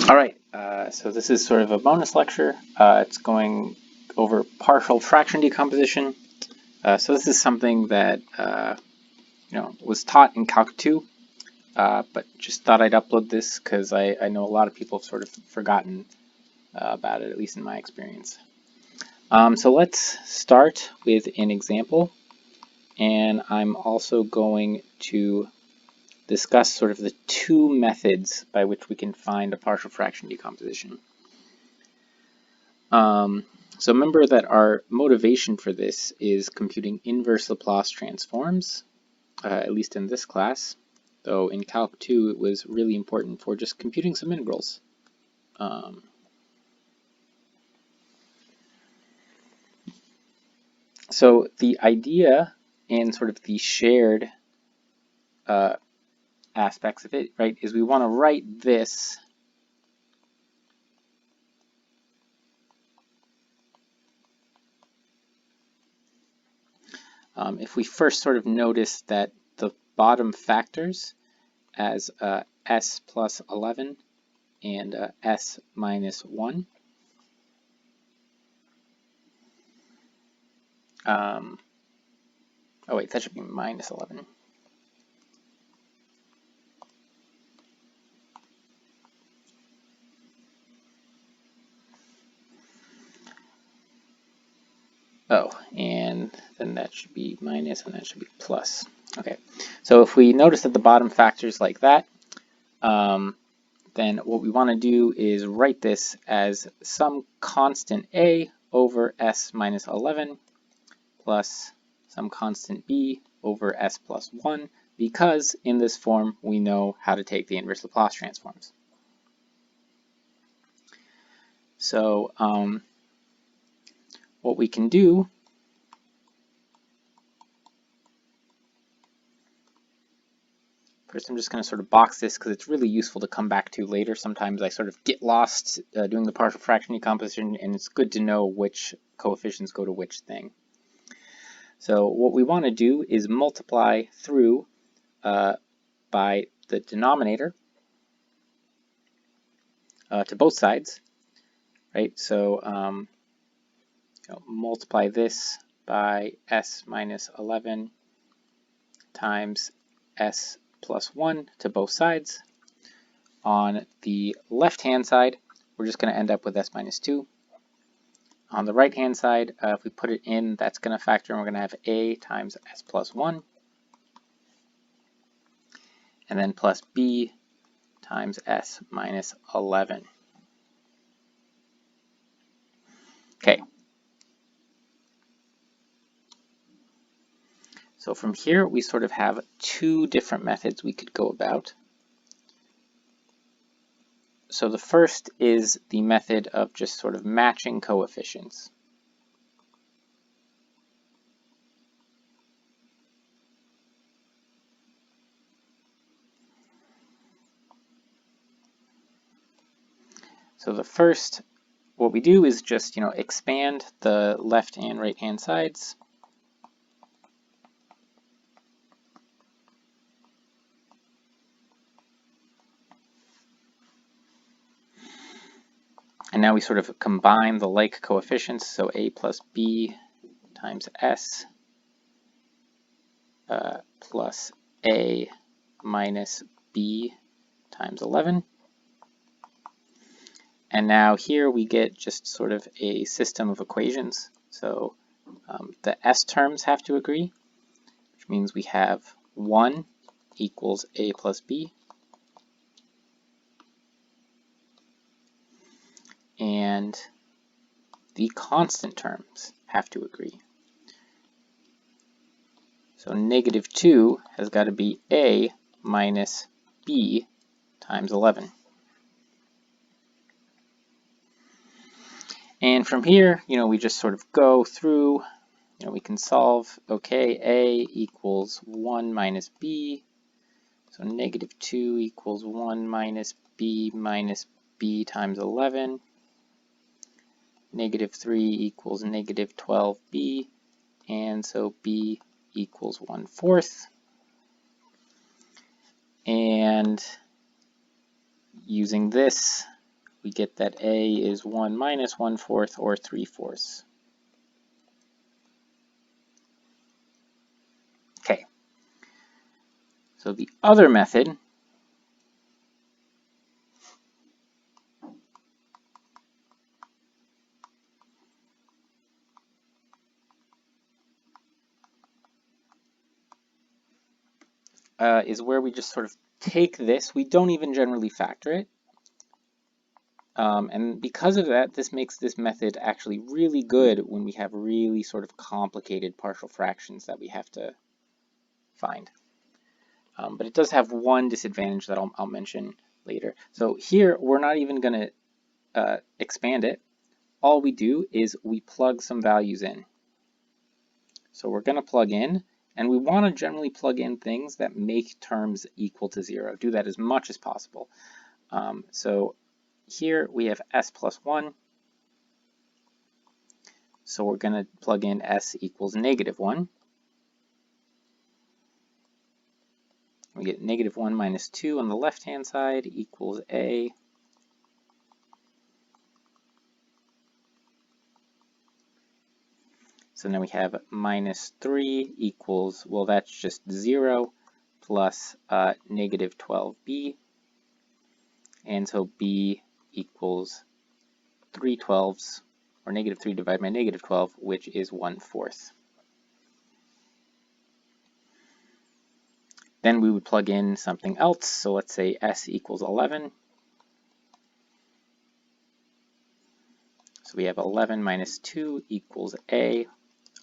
All right, so this is sort of a bonus lecture. It's going over partial fraction decomposition. So this is something that was taught in Calc 2, but just thought I'd upload this because I know a lot of people have sort of forgotten about it, at least in my experience. So let's start with an example, and I'm also going to discuss sort of the two methods by which we can find a partial fraction decomposition. So remember that our motivation for this is computing inverse Laplace transforms, at least in this class, though in Calc 2 it was really important for just computing some integrals. So the idea and sort of the shared aspects of it, right, is we want to write this if we first sort of notice that the bottom factors as s plus 11 and s minus 1. Oh wait, that should be minus 11. Oh, and then that should be minus and that should be plus. Okay, so if we notice that the bottom factors like that, then what we want to do is write this as some constant a over s minus 11 plus some constant b over s plus 1, because in this form we know how to take the inverse Laplace transforms. So what we can do first, I'm just going to sort of box this because it's really useful to come back to later. Sometimes I sort of get lost doing the partial fraction decomposition, and it's good to know which coefficients go to which thing. So what we want to do is multiply through by the denominator to both sides, right? So multiply this by s minus 11 times s plus 1 to both sides. On the left-hand side, we're just going to end up with s minus 2. On the right-hand side, if we put it in, that's going to factor, and we're going to have a times s plus 1, and then plus b times s minus 11. Okay. So from here, we sort of have two different methods we could go about. So the first is the method of just sort of matching coefficients. So the first, what we do is just, expand the left and right hand sides. And now we sort of combine the like coefficients, so a plus b times s plus a minus b times 11. And now here we get just sort of a system of equations. So the s terms have to agree, which means we have 1 equals a plus b. And the constant terms have to agree. So negative 2 has got to be a minus b times 11. And from here, we just sort of go through, we can solve, okay, a equals 1 minus b. So negative 2 equals 1 minus b times 11. Negative 3 equals negative 12b, and so b equals 1/4. And using this, we get that a is 1 minus 1/4 or 3/4. Okay, so the other method is where we just sort of take this. We don't even generally factor it. And because of that, this makes this method actually really good when we have really sort of complicated partial fractions that we have to find. But it does have one disadvantage that I'll mention later. So here, we're not even going to expand it. All we do is we plug some values in. So we're going to plug in, and we want to generally plug in things that make terms equal to 0. Do that as much as possible. So here we have s plus 1. So we're going to plug in s equals -1. We get -1 minus 2 on the left-hand side equals a. So now we have -3 equals, well, that's just 0 plus -12b. And so b equals 3/12, or -3 divided by -12, which is 1/4. Then we would plug in something else. So let's say s equals 11. So we have 11 minus 2 equals a.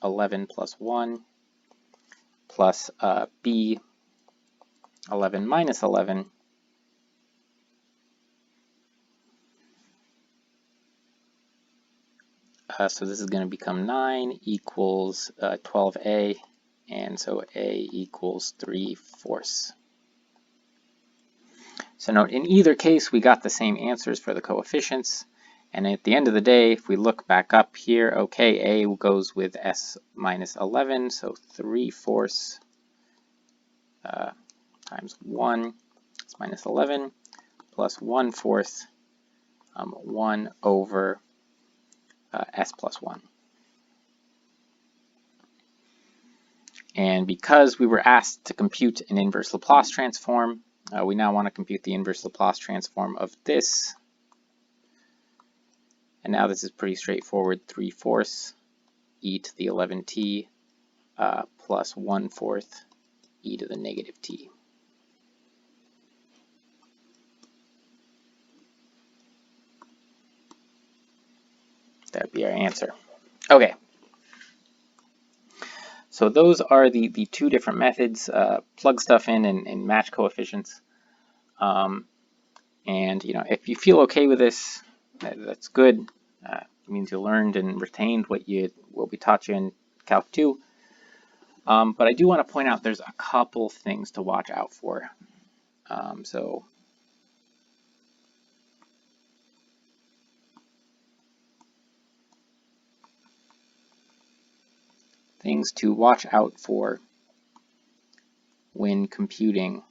11 plus 1 plus b. 11 minus 11. So this is going to become 9 equals 12a, and so a equals 3/4. So note, in either case, we got the same answers for the coefficients, and at the end of the day, if we look back up here, okay, a goes with s minus 11, so 3/4 times 1 is minus 11, plus 1/4, 1 over s plus 1. And because we were asked to compute an inverse Laplace transform, we now want to compute the inverse Laplace transform of this. And now this is pretty straightforward. 3/4 e to the 11t plus 1/4 e to the -t. That would be our answer. Okay. So those are the two different methods, plug stuff in and match coefficients. And if you feel okay with this, that's good. It means you learned and retained what we taught you in Calc 2. But I do want to point out there's a couple things to watch out for. So things to watch out for when computing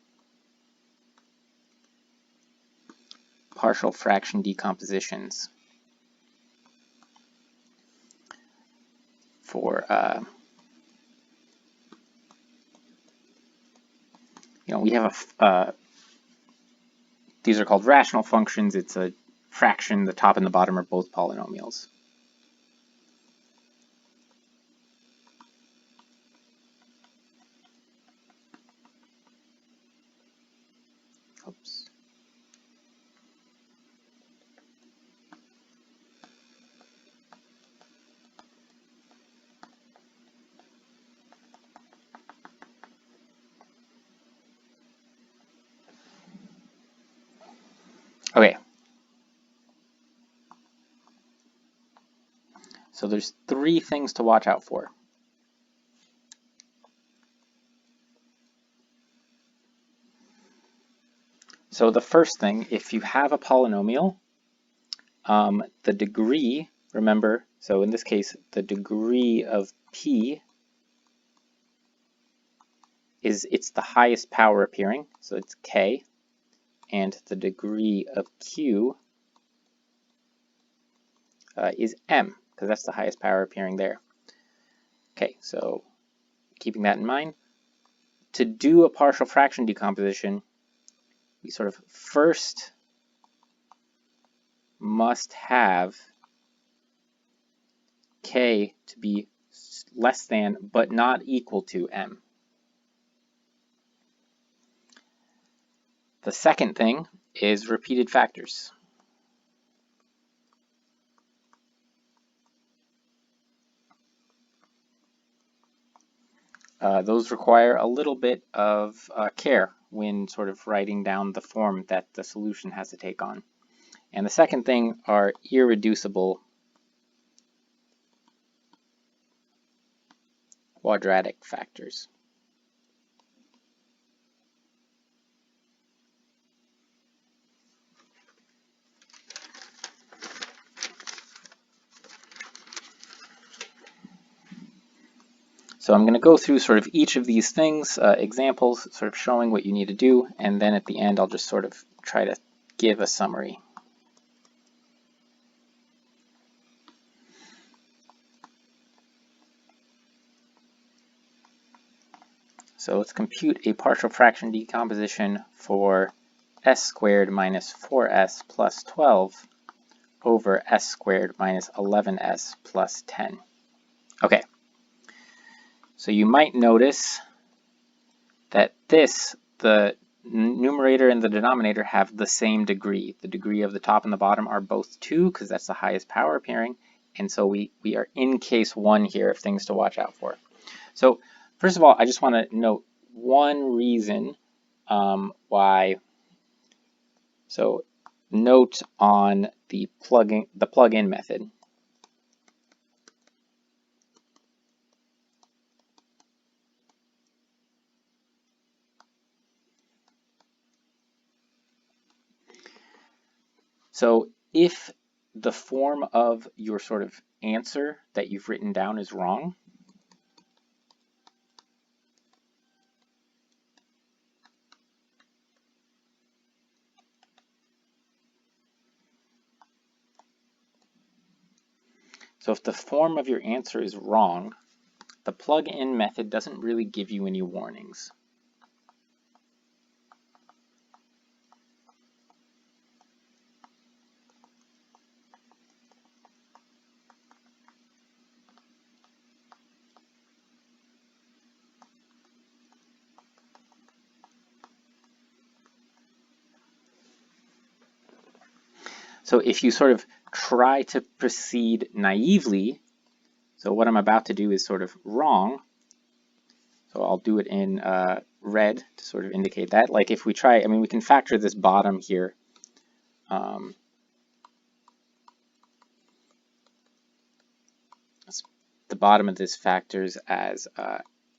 partial fraction decompositions for we have these are called rational functions. It's a fraction. The top and the bottom are both polynomials. Oops. Okay. So there's three things to watch out for. So the first thing, if you have a polynomial, the degree, remember, so in this case, the degree of p it's the highest power appearing, so it's k, and the degree of q is m, because that's the highest power appearing there. Okay, so keeping that in mind, to do a partial fraction decomposition, we sort of first must have k to be less than but not equal to m. The second thing is repeated factors. Those require a little bit of care when sort of writing down the form that the solution has to take on. And the second thing are irreducible quadratic factors. So I'm going to go through sort of each of these things, examples, sort of showing what you need to do, and then at the end I'll just sort of try to give a summary. So let's compute a partial fraction decomposition for s squared minus 4s plus 12 over s squared minus 11s plus 10. Okay, so you might notice that the numerator and the denominator have the same degree. The degree of the top and the bottom are both 2 because that's the highest power appearing, and so we are in case 1 here of things to watch out for. So first of all, I just want to note one reason why. So note on the plug-in method. So if the form of your sort of answer that you've written down is wrong, so if the form of your answer is wrong, the plug-in method doesn't really give you any warnings. So if you sort of try to proceed naively, so what I'm about to do is sort of wrong. So I'll do it in red to sort of indicate that. Like if we try, I mean, we can factor this bottom here. The bottom of this factors as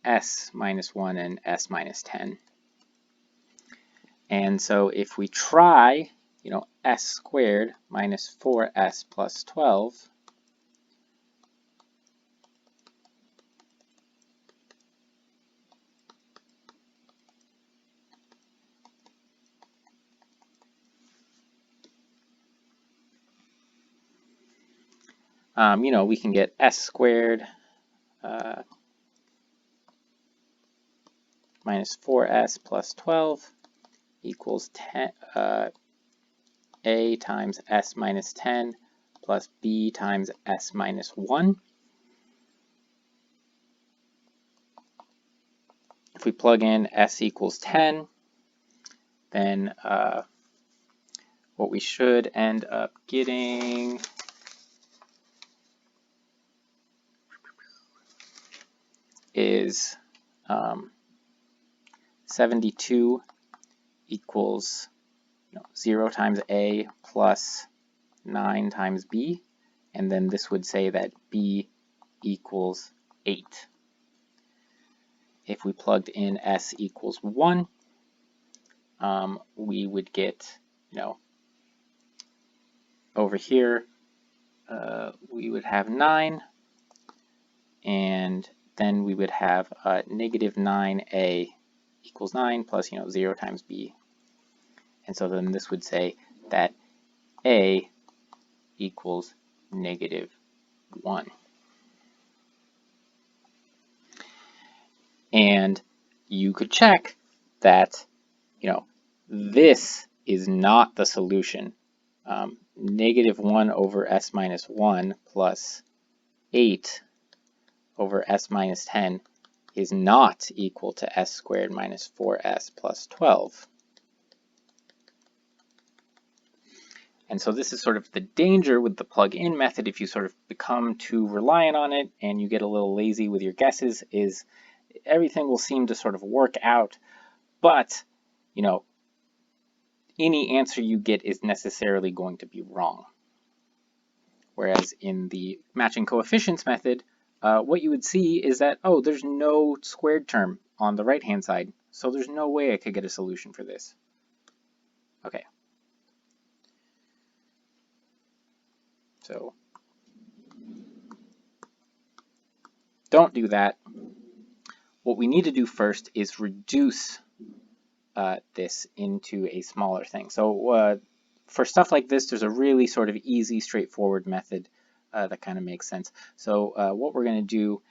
s minus 1 and s minus 10. And so if we try, s squared minus 4s plus 12, we can get s squared minus 4s plus 12 equals 10, a times s minus 10 plus b times s minus 1. If we plug in s equals 10, then what we should end up getting is 72 equals 0 times a plus 9 times b, and then this would say that b equals 8. If we plugged in s equals 1, we would get, over here, we would have 9, and then we would have negative 9a equals 9 plus, 0 times b. And so then this would say that a equals -1. And you could check that, this is not the solution. -1 over s minus 1 plus 8 over s minus 10 is not equal to s squared minus 4s plus 12. And so this is sort of the danger with the plug-in method. If you sort of become too reliant on it and you get a little lazy with your guesses, is everything will seem to sort of work out, but any answer you get is necessarily going to be wrong. Whereas in the matching coefficients method, what you would see is that, oh, there's no squared term on the right-hand side, so there's no way I could get a solution for this. Okay. So don't do that. What we need to do first is reduce this into a smaller thing. So for stuff like this, there's a really sort of easy, straightforward method that kind of makes sense. So what we're going to do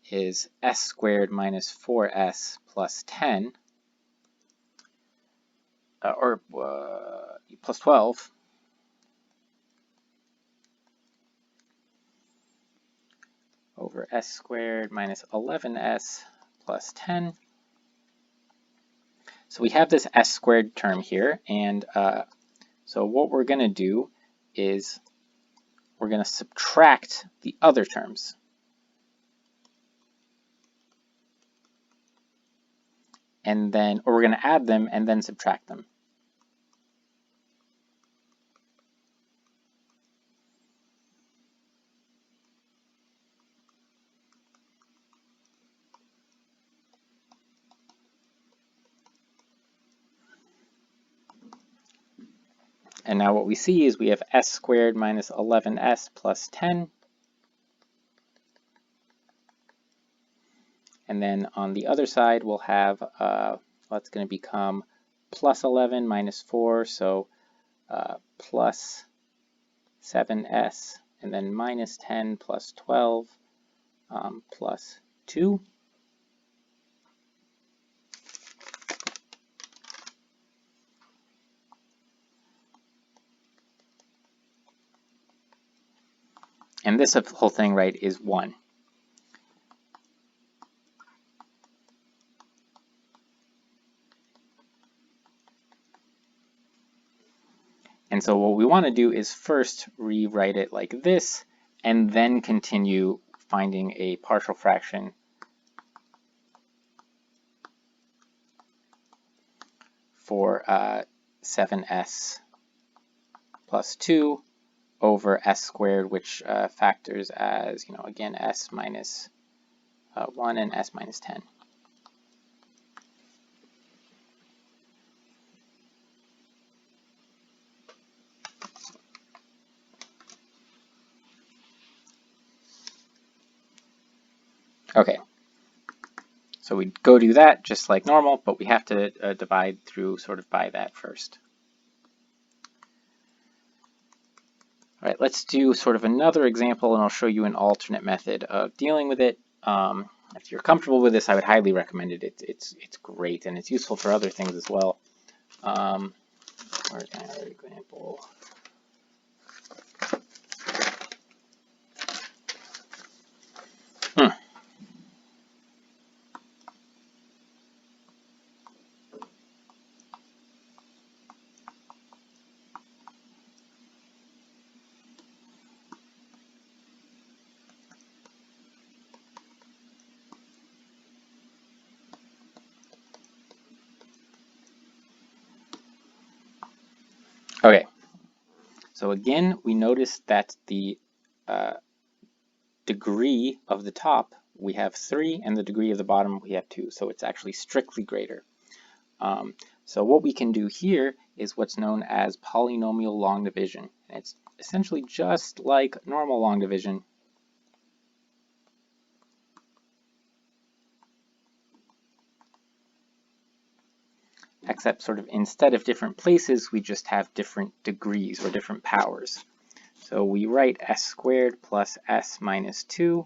is s squared minus 4s plus 10, or plus 12, over s squared minus 11s plus 10. So we have this s squared term here, and so what we're going to do is we're going to subtract the other terms. And then, or we're going to add them and then subtract them. And now what we see is we have s squared minus 11s plus 10. And then on the other side, we'll have what's going to become plus 11 minus 4, so plus 7s, and then minus 10 plus 12 plus 2. And this whole thing, right, is 1. And so what we want to do is first rewrite it like this, and then continue finding a partial fraction for 7s plus 2 over s squared, which factors as, again, s minus 1 and s minus 10. Okay, so we go do that just like normal, but we have to divide through sort of by that first. All right, let's do sort of another example, and I'll show you an alternate method of dealing with it. If you're comfortable with this, I would highly recommend it. It's great, and it's useful for other things as well. Where's my other example? Okay, so again, we notice that the degree of the top, we have 3, and the degree of the bottom, we have 2. So it's actually strictly greater. So what we can do here is what's known as polynomial long division. And it's essentially just like normal long division. Except sort of instead of different places, we just have different degrees or different powers. So we write s squared plus s minus 2,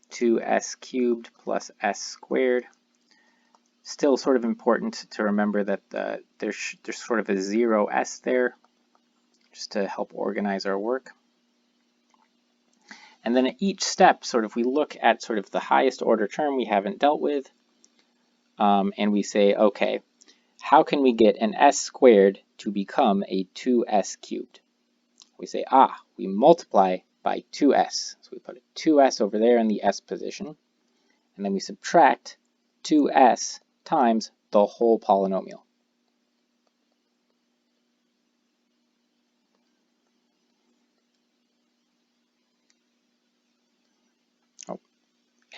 2s cubed plus s squared. Still sort of important to remember that there's sort of a 0s there, just to help organize our work. And then at each step, sort of we look at sort of the highest order term we haven't dealt with, and we say, okay, how can we get an s squared to become a 2s cubed? We say, we multiply by 2s. So we put a 2s over there in the s position, and then we subtract 2s times the whole polynomial.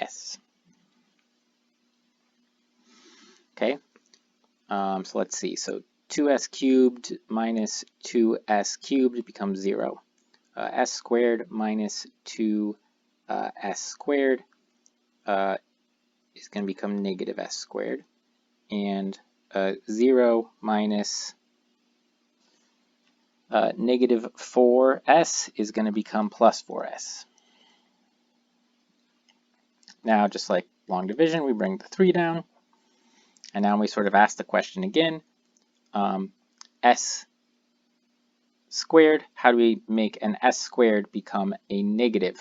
S. Okay, so let's see. So 2s cubed minus 2s cubed becomes 0. S squared minus 2s squared is going to become negative s squared. And 0 minus negative 4s is going to become plus 4s. Now, just like long division, we bring the 3 down. And now we sort of ask the question again. S squared, how do we make an s squared become a negative?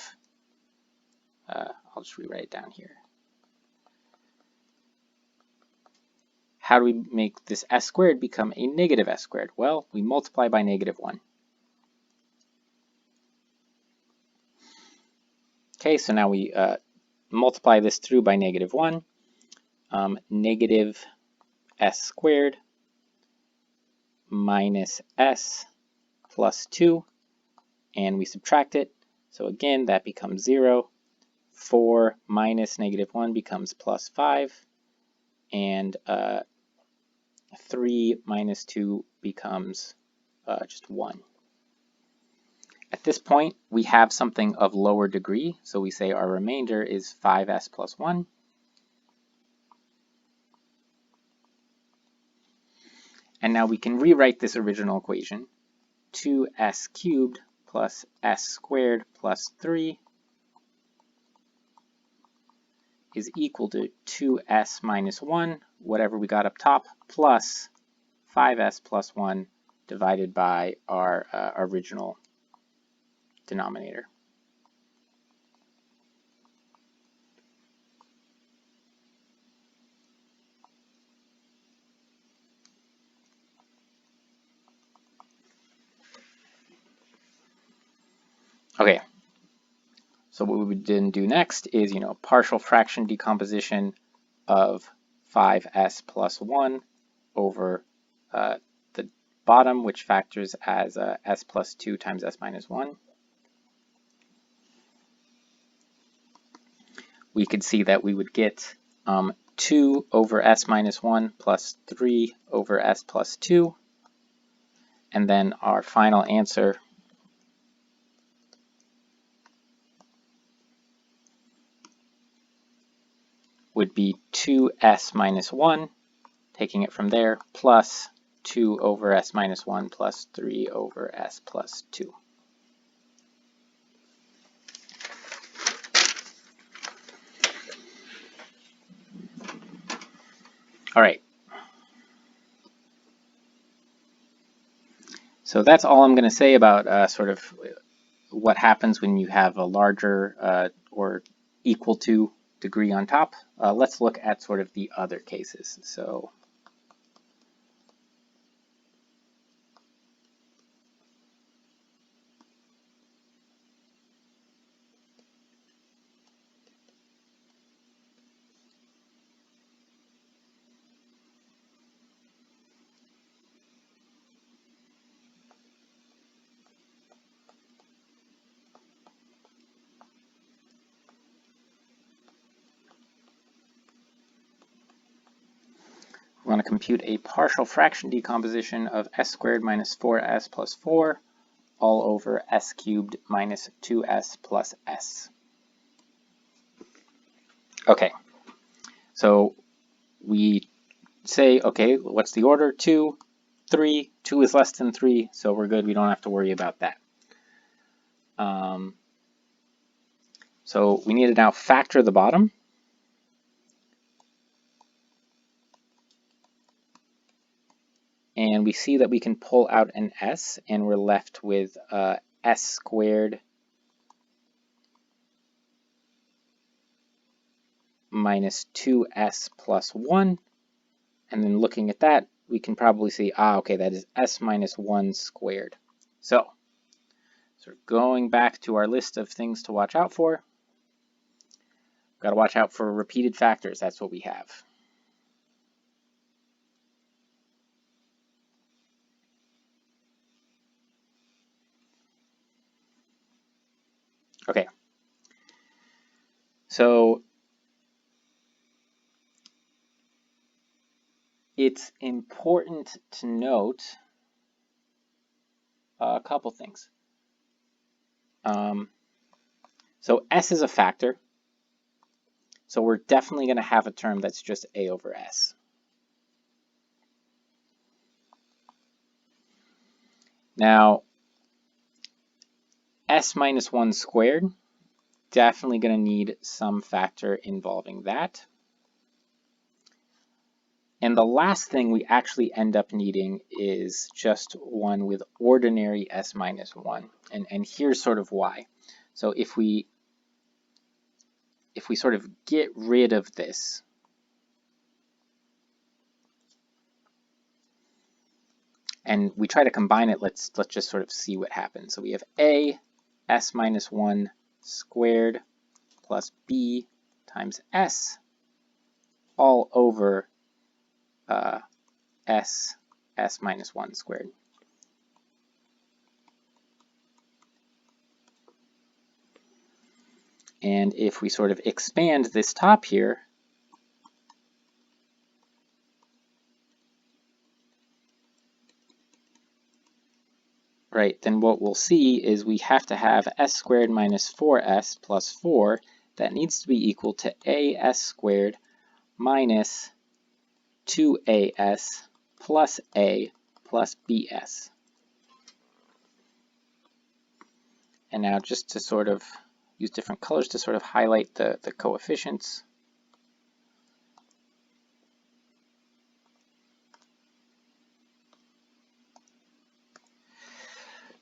I'll just rewrite it down here. How do we make this s squared become a negative s squared? Well, we multiply by negative 1. Okay, so now we multiply this through by negative 1. Negative s squared minus s plus 2, and we subtract it. So again, that becomes 0. 4 minus negative 1 becomes plus 5, and 3 minus 2 becomes just 1. At this point, we have something of lower degree, so we say our remainder is 5s plus 1. And now we can rewrite this original equation. 2s cubed plus s squared plus 3 is equal to 2s minus 1, whatever we got up top, plus 5s plus 1 divided by our original denominator. Okay, so what we would then do next is, partial fraction decomposition of 5s plus 1 over the bottom, which factors as s plus 2 times s minus 1. We could see that we would get 2 over s minus 1 plus 3 over s plus 2. And then our final answer would be 2s minus 1, taking it from there, plus 2 over s minus 1 plus 3 over s plus 2. All right. So that's all I'm going to say about sort of what happens when you have a larger or equal to degree on top. Let's look at sort of the other cases. So we want to compute a partial fraction decomposition of s squared minus 4s plus 4 all over s cubed minus 2s plus s. Okay, so we say, okay, what's the order? 2, 3, 2 is less than 3, so we're good. We don't have to worry about that. So we need to now factor the bottom. And we see that we can pull out an s, and we're left with s squared minus 2s plus 1. And then looking at that, we can probably see, okay, that is s minus 1 squared. So, sort of going back to our list of things to watch out for, got to watch out for repeated factors. That's what we have. Okay. So it's important to note a couple things. So s is a factor, so we're definitely going to have a term that's just a over s. Now, s minus 1 squared, definitely going to need some factor involving that. And the last thing we actually end up needing is just one with ordinary s minus 1. And here's sort of why. So if we sort of get rid of this, and we try to combine it, let's just sort of see what happens. So we have a s minus 1 squared plus b times s all over s minus 1 squared. And if we sort of expand this top here, right, then what we'll see is we have to have s squared minus 4s plus 4. That needs to be equal to as squared minus 2as plus a plus bs. And now just to sort of use different colors to sort of highlight the coefficients.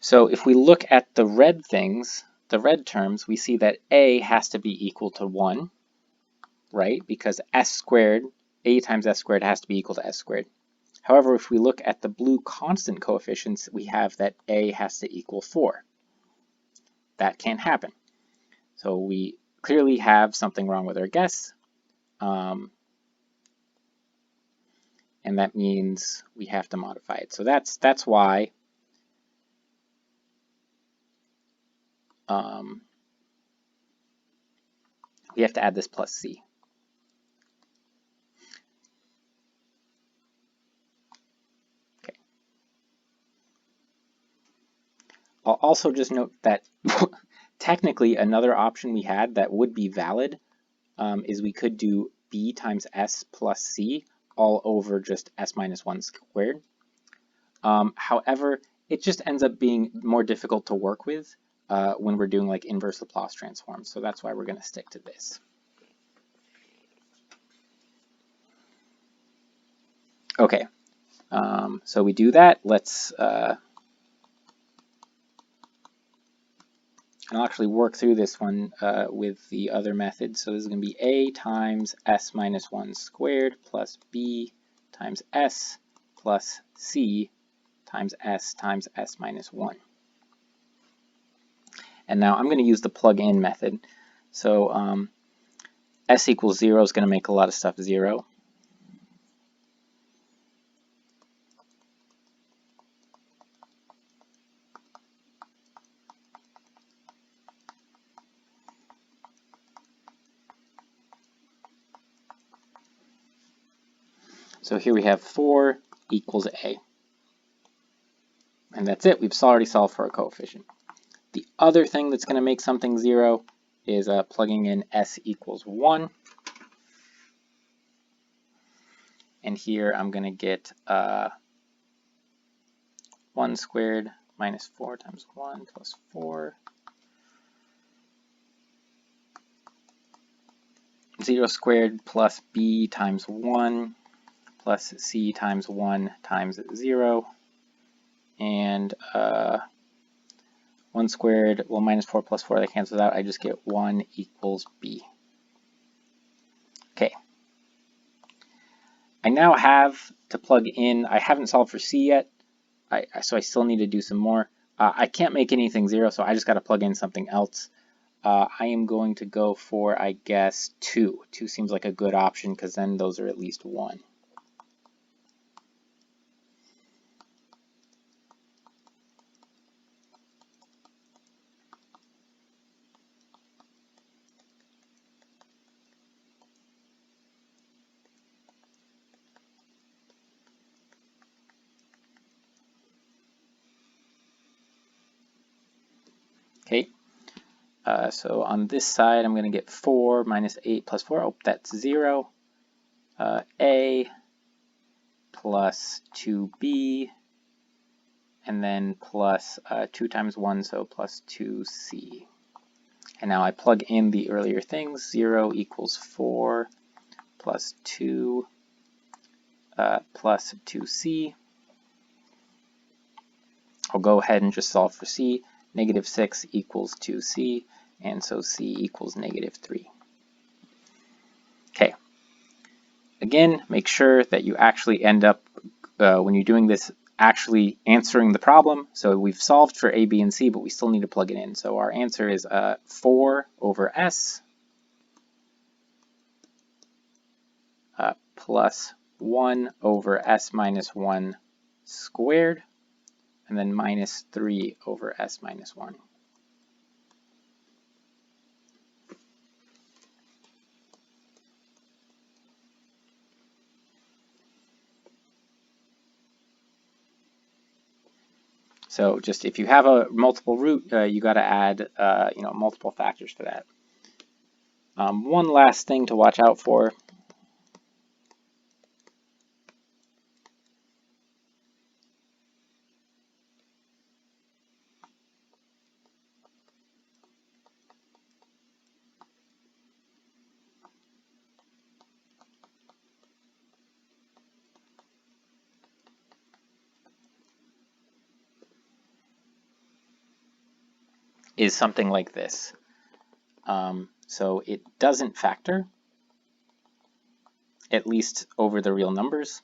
So if we look at the red things, the red terms, we see that a has to be equal to 1, right? Because s squared, a times s squared has to be equal to s squared. However, if we look at the blue constant coefficients, we have that a has to equal 4. That can't happen. So we clearly have something wrong with our guess. And that means we have to modify it. So that's why we have to add this plus c. Okay. I'll also just note that technically another option we had that would be valid is we could do b times s plus c all over just s minus 1 squared. However, it just ends up being more difficult to work with when we're doing like inverse Laplace transforms. So that's why we're going to stick to this. Okay, so we do that. Let's, I'll actually work through this one with the other method. So this is going to be a times s minus 1 squared plus b times s plus c times s minus 1. And now I'm going to use the plug-in method. So s equals 0 is going to make a lot of stuff 0. So here we have 4 equals a. And that's it. We've already solved for a coefficient. The other thing that's going to make something 0 is plugging in s equals 1. And here I'm going to get 1 squared minus 4 times 1 plus 4 0 squared plus b times 1 plus c times 1 times 0. And 1 squared, well, minus 4 plus 4, that cancels out. I just get 1 equals b. Okay. I now have to plug in, I haven't solved for c yet, so I still need to do some more. I can't make anything 0, so I just got to plug in something else. I am going to go for, I guess, 2. 2 seems like a good option because then those are at least 1. Okay. So on this side, I'm going to get 4 minus 8 plus 4. Oh, that's 0. A plus 2b, and then plus 2 times 1, so plus 2c. And now I plug in the earlier things. 0 equals 4 plus 2 plus 2c. I'll go ahead and just solve for c. Negative 6 equals 2c, and so c equals negative 3. Okay. Again, make sure that you actually end up, when you're doing this, actually answering the problem. So we've solved for a, b, and c, but we still need to plug it in. So our answer is 4 over s plus 1 over s minus 1 squared, and then minus 3 over s minus 1. So just if you have a multiple root, you got to add multiple factors to that. One last thing to watch out for. Is something like this. So it doesn't factor, at least over the real numbers.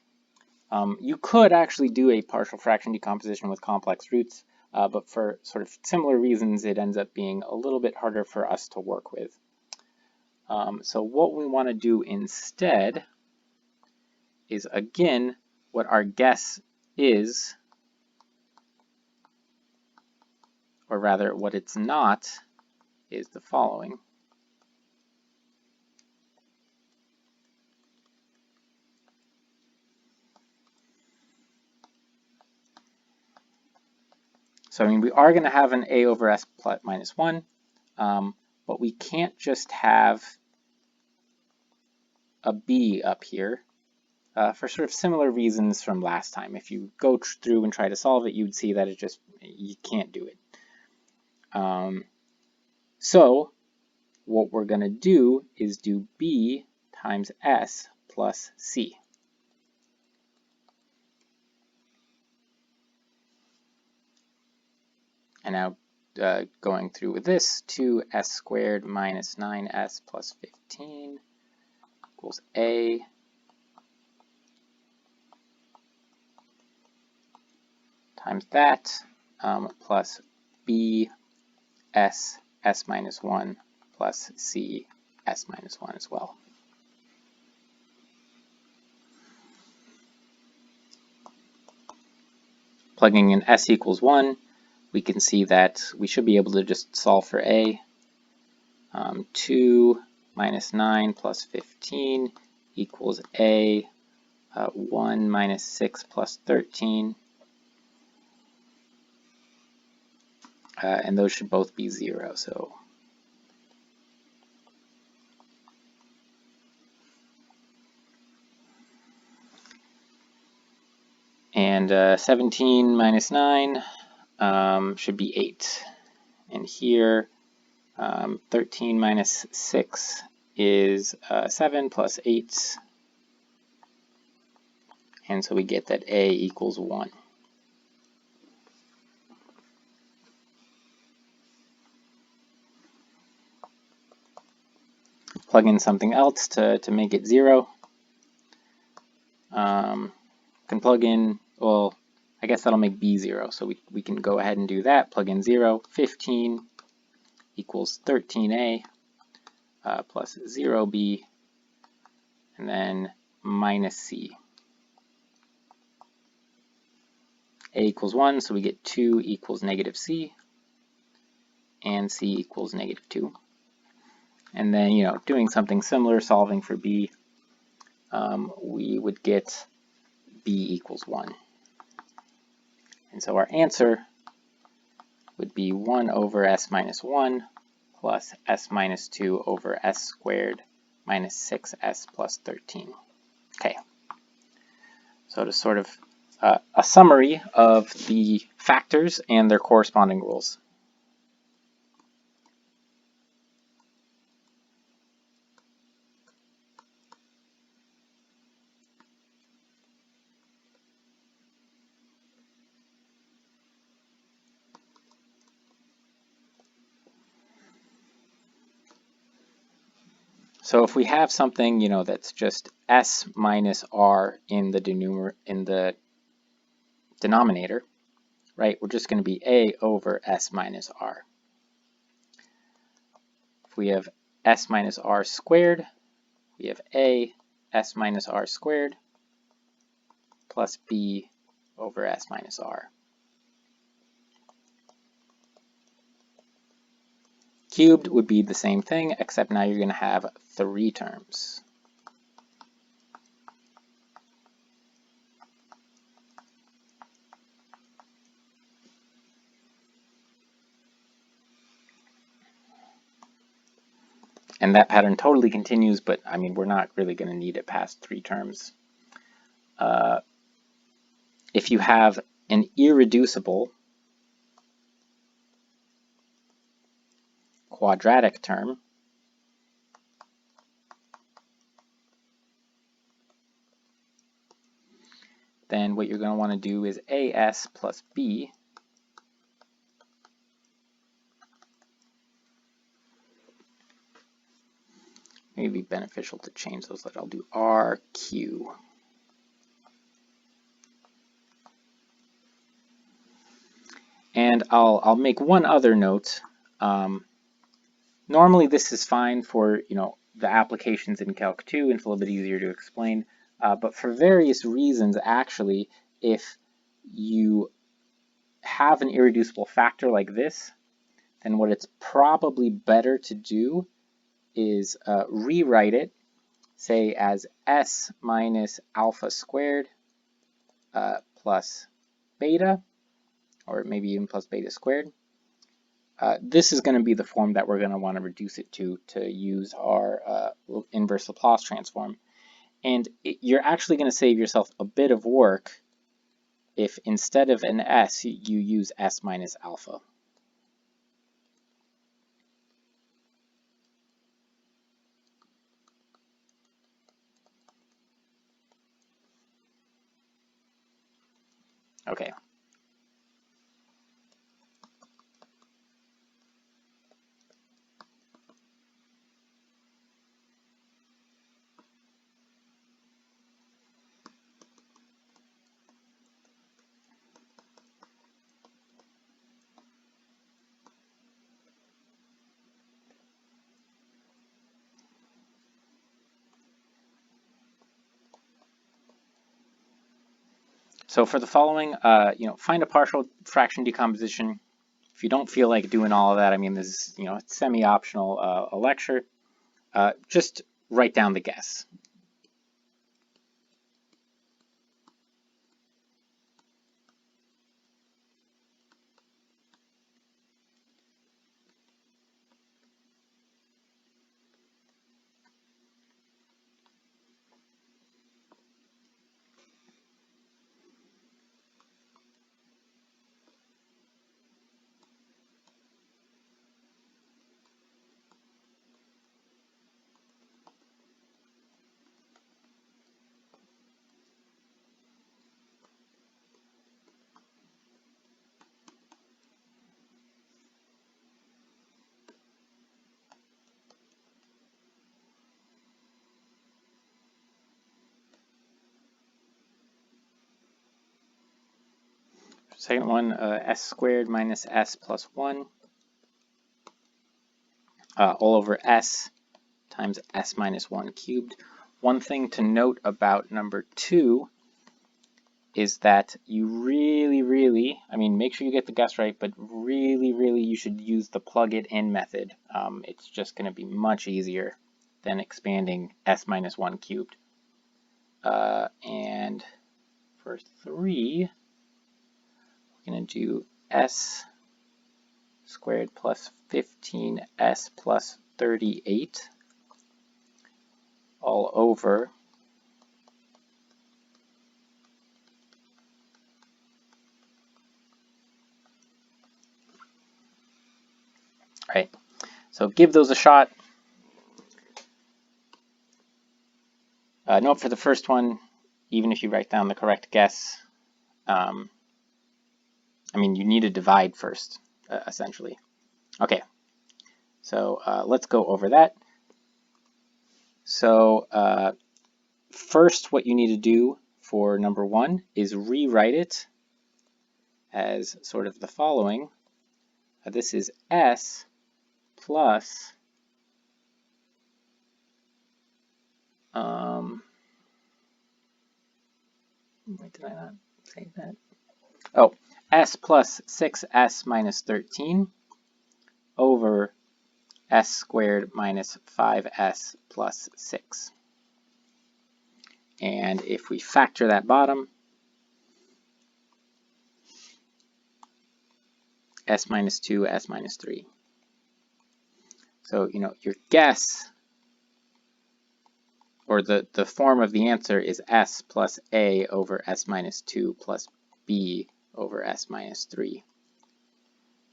You could actually do a partial fraction decomposition with complex roots, but for sort of similar reasons, it ends up being a little bit harder for us to work with. So what we want to do instead is, again, what our guess is, or rather what it's not, is the following. So I mean, we are going to have an a over s plus minus 1, but we can't just have a b up here for sort of similar reasons from last time. If you go through and try to solve it, you'd see that you can't do it. So what we're going to do is do b times s plus c. And now going through with this, 2s squared minus 9s plus 15 equals a times that plus b s minus 1 plus c s minus 1 as well. Plugging in s equals 1, we can see that we should be able to just solve for a. 2 minus 9 plus 15 equals a. 1 minus 6 plus 13. And those should both be 0. So and 17 minus 9 should be 8. And here 13 minus 6 is 7 plus 8, and so we get that A equals 1. Plug in something else to make it 0. Can plug in, well, I guess that'll make B 0, so we can go ahead and do that. Plug in 0, 15 equals 13A plus 0B, and then minus C. A equals 1, so we get 2 equals negative C, and C equals negative 2. And then, doing something similar, solving for B, we would get B equals 1. And so our answer would be 1 over S minus 1 plus S minus 2 over S squared minus 6S plus 13. Okay, so to sort of a summary of the factors and their corresponding rules. So if we have something, that's just S minus R in the denominator, right, we're just going to be A over S minus R. If we have S minus R squared, we have A S minus R squared plus B over S minus R. Cubed would be the same thing, except now you're going to have 3 terms. And that pattern totally continues, but I mean, we're not really going to need it past 3 terms. If you have an irreducible quadratic term, then what you're going to want to do is AS plus B may be beneficial to change those. I'll do RQ. And I'll make one other note. Normally this is fine for the applications in Calc 2 and it's a little bit easier to explain. But for various reasons, actually, if you have an irreducible factor like this, then what it's probably better to do is rewrite it, say as S minus alpha squared plus beta, or maybe even plus beta squared. This is going to be the form that we're going to want to reduce it to use our inverse Laplace transform. And you're actually going to save yourself a bit of work if instead of an S, you use S minus alpha. Okay. So for the following, find a partial fraction decomposition. If you don't feel like doing all of that, I mean, this is, it's semi-optional a lecture. Just write down the guess. Second one, s squared minus s plus 1 all over s times s minus 1 cubed. One thing to note about number 2 is that you really, I mean, make sure you get the guess right, but really, you should use the plug it in method. It's just going to be much easier than expanding s minus 1 cubed. And for 3, we're going to do s squared plus 15s plus 38 all over right. So give those a shot. Note for the first one, even if you write down the correct guess, I mean, you need to divide first, essentially. Okay, so let's go over that. So first, what you need to do for number 1 is rewrite it as sort of the following. This is s plus wait, did I not say that? Oh, s plus 6s minus 13 over s squared minus 5s plus 6. And if we factor that bottom, s minus 2, s minus 3. So, you know, your guess, or the form of the answer is s plus a over s minus 2 plus b over s minus 3.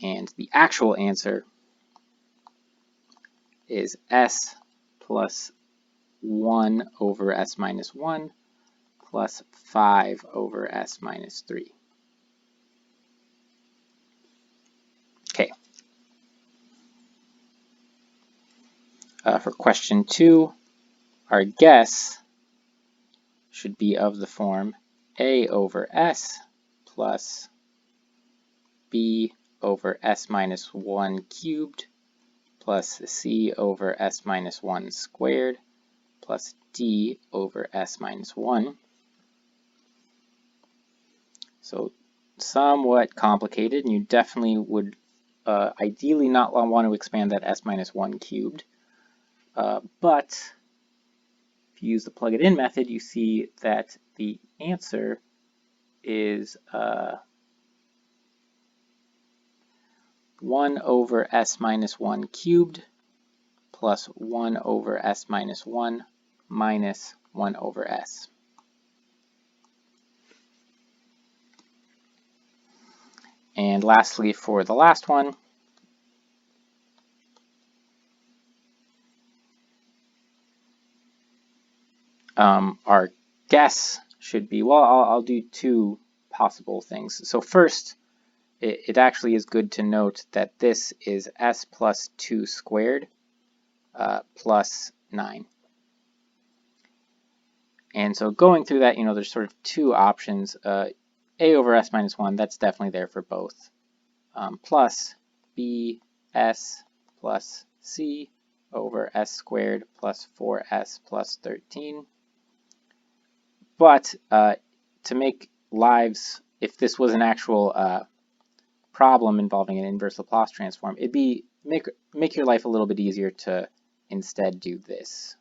And the actual answer is s plus 1 over s minus 1 plus 5 over s minus 3. Okay. For question 2, our guess should be of the form a over s plus b over s minus 1 cubed plus c over s minus 1 squared plus d over s minus 1. So somewhat complicated, and you definitely would ideally not want to expand that s minus 1 cubed. But if you use the plug it in method, you see that the answer is 1 over s minus 1 cubed plus 1 over s minus 1 minus 1 over s. And lastly, for the last one, our guess should be, well, I'll do 2 possible things. So first, it actually is good to note that this is s plus 2 squared plus 9. And so going through that, you know, there's sort of 2 options. A over s minus 1, that's definitely there for both. Plus b s plus c over s squared plus 4s plus 13. But to make lives, if this was an actual problem involving an inverse Laplace transform, it'd be make your life a little bit easier to instead do this.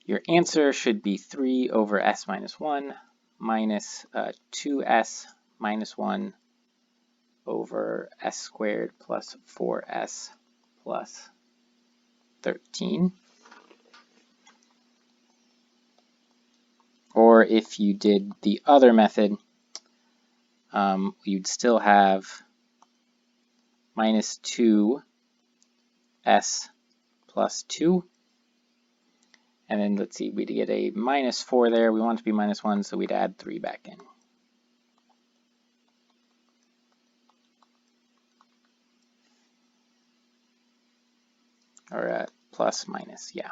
Your answer should be 3 over s minus 1 minus 2s minus 1 over s squared plus 4s plus 13. Or if you did the other method, you'd still have minus 2s plus 2. And then let's see, we'd get a minus 4 there. We want it to be minus 1, so we'd add 3 back in. or plus minus, yeah.